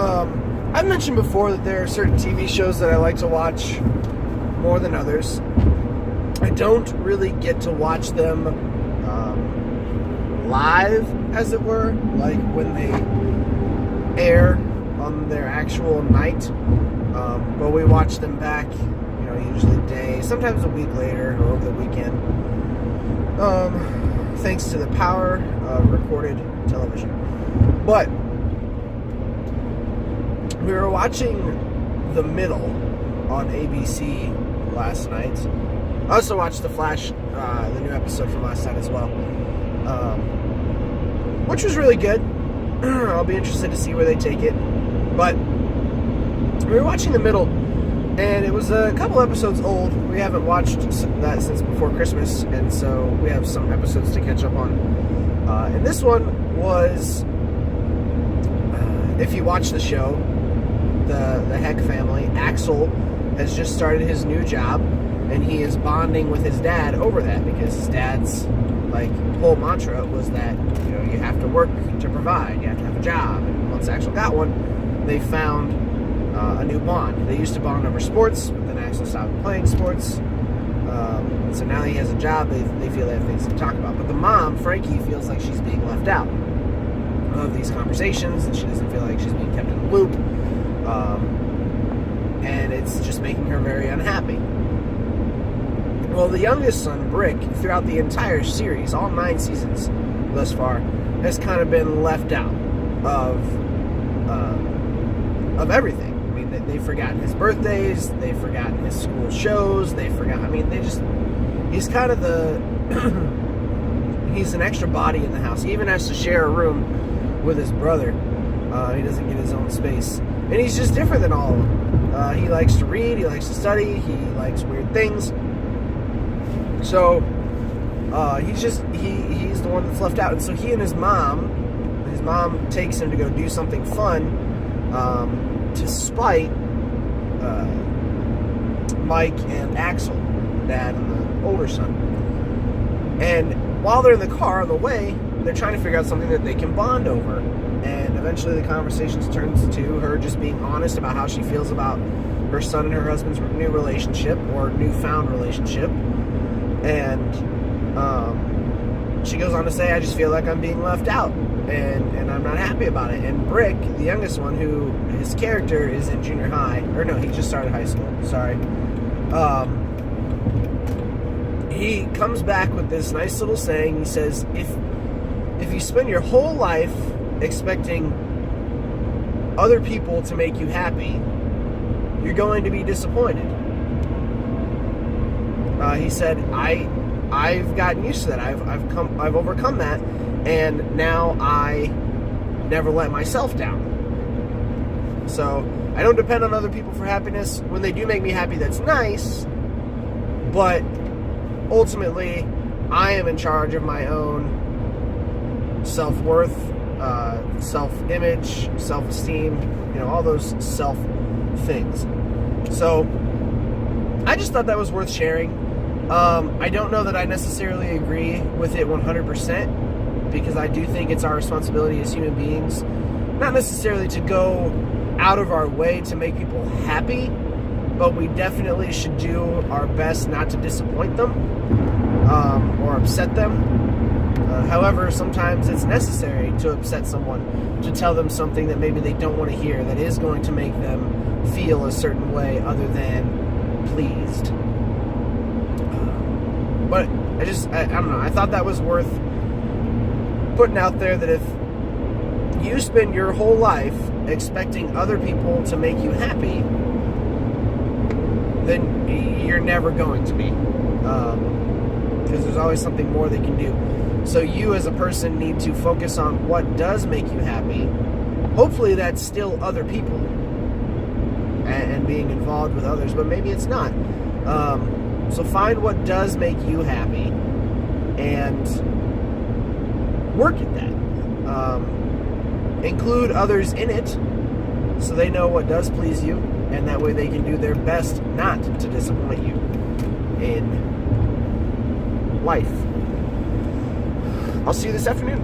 I've mentioned before that there are certain TV shows that I like to watch more than others. I don't really get to watch them live, as it were, like when they air on their actual night. But we watch them back, usually a day, sometimes a week later or over the weekend. Thanks to the power of recorded television. But we were watching The Middle on ABC last night. I also watched The Flash, the new episode from last night as well, which was really good. I'll be interested to see where they take it. But we were watching The Middle, and it was a couple episodes old. We haven't watched that since before Christmas, and so we have some episodes to catch up on. And this one was, if you watch the show, the Heck family, Axel has just started his new job, and he is bonding with his dad over that, because his dad's whole mantra was that you have to work to provide, you have to have a job. And once Axel got one, they found a new bond. They used to bond over sports, but then Axel stopped playing sports. So now he has a job. They feel they have things to talk about. But the mom, Frankie, feels like she's being left out of these conversations, and she doesn't feel like she's being kept in the loop. And it's just making her very unhappy. Well, the youngest son, Brick, throughout the entire series, all 9 seasons thus far, has kind of been left out of everything. I mean, they've forgotten his birthdays, they've forgotten his school shows, he's kind of he's an extra body in the house. He even has to share a room with his brother. He doesn't get his own space. And he's just different than all of them. He likes to read, he likes to study, he likes weird things. So, he's the one that's left out. And so he and his mom takes him to go do something fun, to spite Mike and Axel, the dad and the older son. And while they're in the car on the way, they're trying to figure out something that they can bond over. And eventually the conversation turns to her just being honest about how she feels about her son and her husband's new relationship, or newfound relationship. And she goes on to say, I just feel like I'm being left out, and I'm not happy about it. And Brick, the youngest one, who his character is in junior high, or no, he just started high school, sorry. He comes back with this nice little saying. He says, if you spend your whole life expecting other people to make you happy, you're going to be disappointed. He said, I've gotten used to that. I've overcome that, and now I never let myself down. So I don't depend on other people for happiness. When they do make me happy, that's nice, but ultimately I am in charge of my own self-worth, self-image, self-esteem, all those self things. So I just thought that was worth sharing. I don't know that I necessarily agree with it 100%, because I do think it's our responsibility as human beings, not necessarily to go out of our way to make people happy, but we definitely should do our best not to disappoint them or upset them. However, sometimes it's necessary to upset someone, to tell them something that maybe they don't want to hear, that is going to make them feel a certain way other than pleased. But I don't know, I thought that was worth putting out there, that if you spend your whole life expecting other people to make you happy, then you're never going to be. Because there's always something more they can do. So you as a person need to focus on what does make you happy. Hopefully that's still other people and being involved with others, but maybe it's not. So find what does make you happy and work at that. Include others in it so they know what does please you, and that way they can do their best not to disappoint you in life. I'll see you this afternoon.